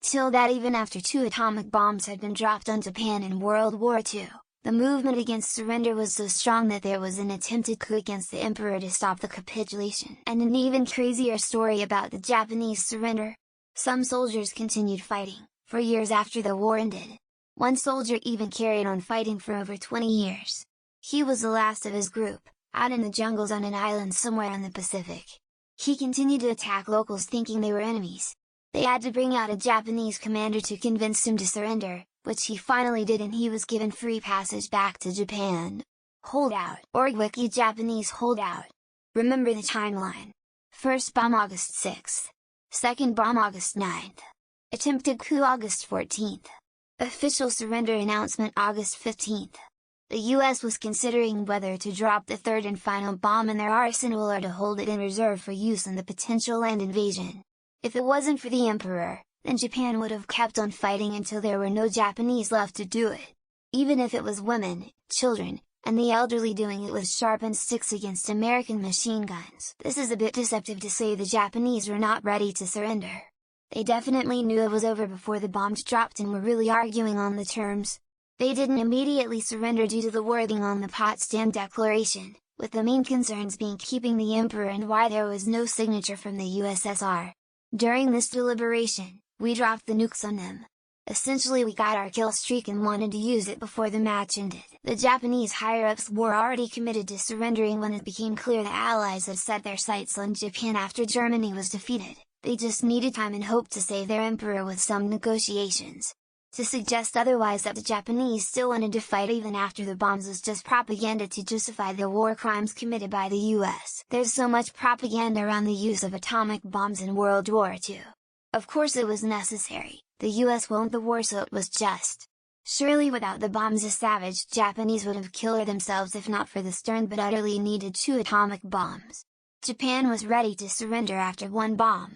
Till that even after 2 atomic bombs had been dropped on Japan in World War II, the movement against surrender was so strong that there was an attempted coup against the emperor to stop the capitulation. And an even crazier story about the Japanese surrender. Some soldiers continued fighting, for years after the war ended. One soldier even carried on fighting for over 20 years. He was the last of his group, out in the jungles on an island somewhere in the Pacific. He continued to attack locals thinking they were enemies. They had to bring out a Japanese commander to convince him to surrender, which he finally did, and he was given free passage back to Japan. Holdout, or Wiki Japanese holdout. Remember the timeline. First bomb August 6th. Second bomb August 9th. Attempted coup August 14th. Official surrender announcement August 15th. The US was considering whether to drop the third and final bomb in their arsenal or to hold it in reserve for use in the potential land invasion. If it wasn't for the emperor, then Japan would have kept on fighting until there were no Japanese left to do it. Even if it was women, children, and the elderly doing it with sharpened sticks against American machine guns. This is a bit deceptive to say the Japanese were not ready to surrender. They definitely knew it was over before the bombs dropped and were really arguing on the terms. They didn't immediately surrender due to the wording on the Potsdam Declaration, with the main concerns being keeping the emperor and why there was no signature from the USSR. During this deliberation, we dropped the nukes on them. Essentially we got our kill streak and wanted to use it before the match ended. The Japanese higher-ups were already committed to surrendering when it became clear the Allies had set their sights on Japan after Germany was defeated. They just needed time and hope to save their emperor with some negotiations. To suggest otherwise, that the Japanese still wanted to fight even after the bombs, was just propaganda to justify the war crimes committed by the US. There's so much propaganda around the use of atomic bombs in World War II. Of course it was necessary, the US won the war, so it was just. Surely without the bombs the savage Japanese would have killed themselves if not for the stern but utterly needed 2 atomic bombs. Japan was ready to surrender after 1 bomb.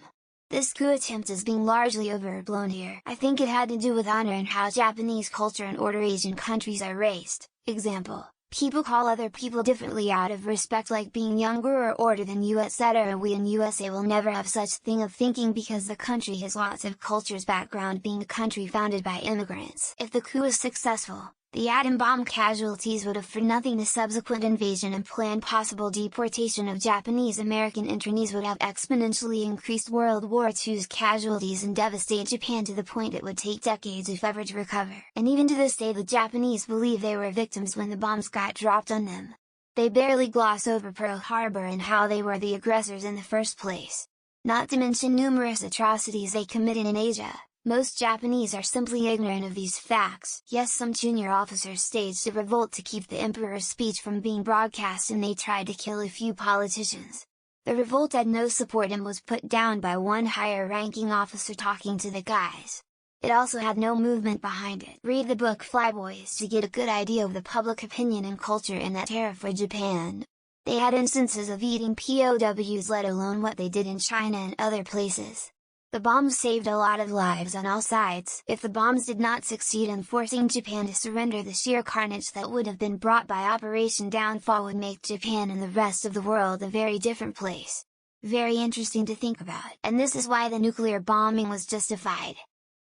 This coup attempt is being largely overblown here. I think it had to do with honor and how Japanese culture and order Asian countries are raised. Example, people call other people differently out of respect, like being younger or older than you, etc. We in USA will never have such thing of thinking because the country has lots of cultures, background being a country founded by immigrants. If the coup was successful, the atom bomb casualties would have for nothing. The subsequent invasion and planned possible deportation of Japanese American internees would have exponentially increased World War II's casualties and devastate Japan to the point it would take decades if ever to recover. And even to this day the Japanese believe they were victims when the bombs got dropped on them. They barely gloss over Pearl Harbor and how they were the aggressors in the first place. Not to mention numerous atrocities they committed in Asia. Most Japanese are simply ignorant of these facts. Yes, some junior officers staged a revolt to keep the emperor's speech from being broadcast, and they tried to kill a few politicians. The revolt had no support and was put down by one higher-ranking officer talking to the guys. It also had no movement behind it. Read the book Flyboys to get a good idea of the public opinion and culture in that era for Japan. They had instances of eating POWs, let alone what they did in China and other places. The bombs saved a lot of lives on all sides. If the bombs did not succeed in forcing Japan to surrender, the sheer carnage that would have been brought by Operation Downfall would make Japan and the rest of the world a very different place. Very interesting to think about. And this is why the nuclear bombing was justified.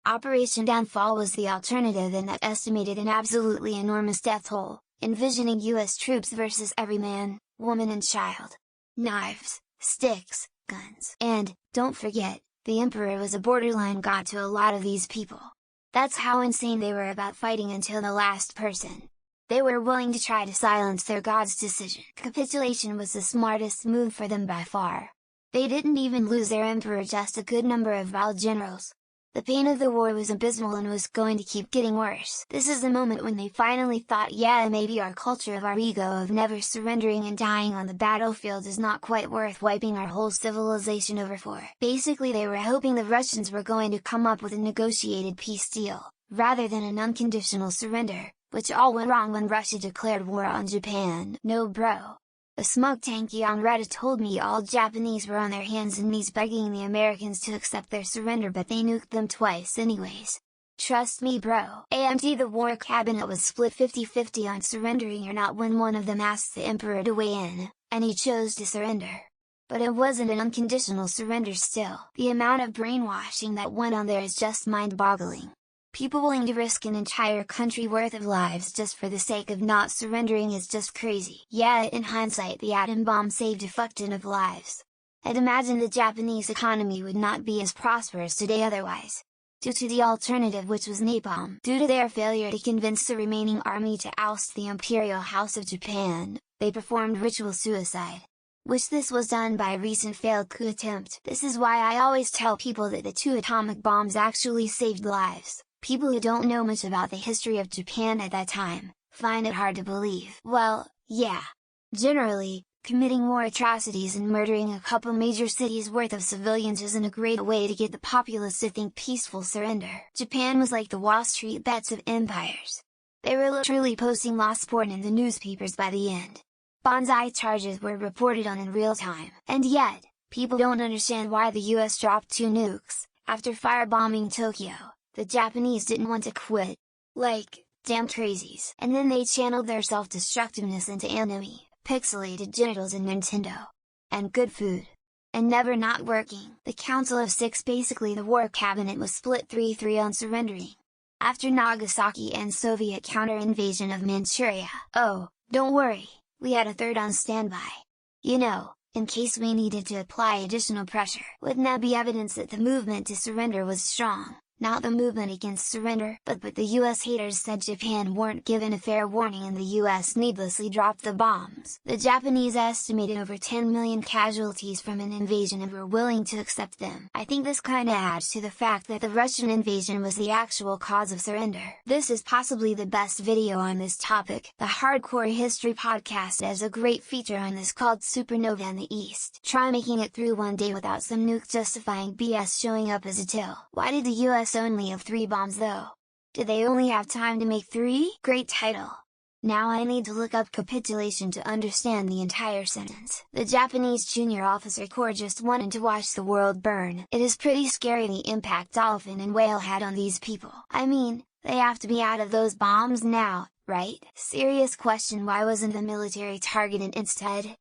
Operation Downfall was the alternative, and that estimated an absolutely enormous death toll, envisioning US troops versus every man, woman and child. Knives, sticks, guns. And, don't forget, the emperor was a borderline god to a lot of these people. That's how insane they were about fighting until the last person. They were willing to try to silence their god's decision. Capitulation was the smartest move for them by far. They didn't even lose their emperor, just a good number of vile generals. The pain of the war was abysmal and was going to keep getting worse. This is the moment when they finally thought, yeah, maybe our culture of our ego of never surrendering and dying on the battlefield is not quite worth wiping our whole civilization over for. Basically they were hoping the Russians were going to come up with a negotiated peace deal, rather than an unconditional surrender, which all went wrong when Russia declared war on Japan. No bro. A smug tanky on Reddit told me all Japanese were on their hands and knees begging the Americans to accept their surrender, but they nuked them twice anyways. Trust me bro. AMT the war cabinet was split 50-50 on surrendering or not when one of them asked the emperor to weigh in, and he chose to surrender. But it wasn't an unconditional surrender still. The amount of brainwashing that went on there is just mind-boggling. People willing to risk an entire country worth of lives just for the sake of not surrendering is just crazy. Yeah, in hindsight the atom bomb saved a fuckton of lives. I'd imagine the Japanese economy would not be as prosperous today otherwise. Due to the alternative, which was napalm. Due to their failure to convince the remaining army to oust the Imperial House of Japan, they performed ritual suicide. Wish this was done by a recent failed coup attempt. This is why I always tell people that the 2 atomic bombs actually saved lives. People who don't know much about the history of Japan at that time find it hard to believe. Well, yeah. Generally, committing war atrocities and murdering a couple major cities worth of civilians isn't a great way to get the populace to think peaceful surrender. Japan was like the Wall Street bets of empires. They were literally posting lost porn in the newspapers by the end. Banzai charges were reported on in real time. And yet, people don't understand why the US dropped 2 nukes. After firebombing Tokyo, the Japanese didn't want to quit. Like, damn crazies. And then they channeled their self-destructiveness into anime, pixelated genitals and Nintendo. And good food. And never not working. The Council of Six, basically the war cabinet, was split 3-3 on surrendering. After Nagasaki and Soviet counter-invasion of Manchuria. Oh, don't worry, we had a third on standby. You know, in case we needed to apply additional pressure. Wouldn't that be evidence that the movement to surrender was strong? Not the movement against surrender, but the US haters said Japan weren't given a fair warning and the US needlessly dropped the bombs. The Japanese estimated over 10 million casualties from an invasion and were willing to accept them. I think this kinda adds to the fact that the Russian invasion was the actual cause of surrender. This is possibly the best video on this topic. The Hardcore History Podcast has a great feature on this called Supernova in the East. Try making it through one day without some nuke justifying BS showing up as a TIL. Why did the US only have 3 bombs though? Did they only have time to make 3? Great title! Now I need to look up capitulation to understand the entire sentence. The Japanese Junior Officer Corps just wanted to watch the world burn. It is pretty scary the impact dolphin and whale had on these people. I mean, they have to be out of those bombs now, right? Serious question, why wasn't the military targeted instead?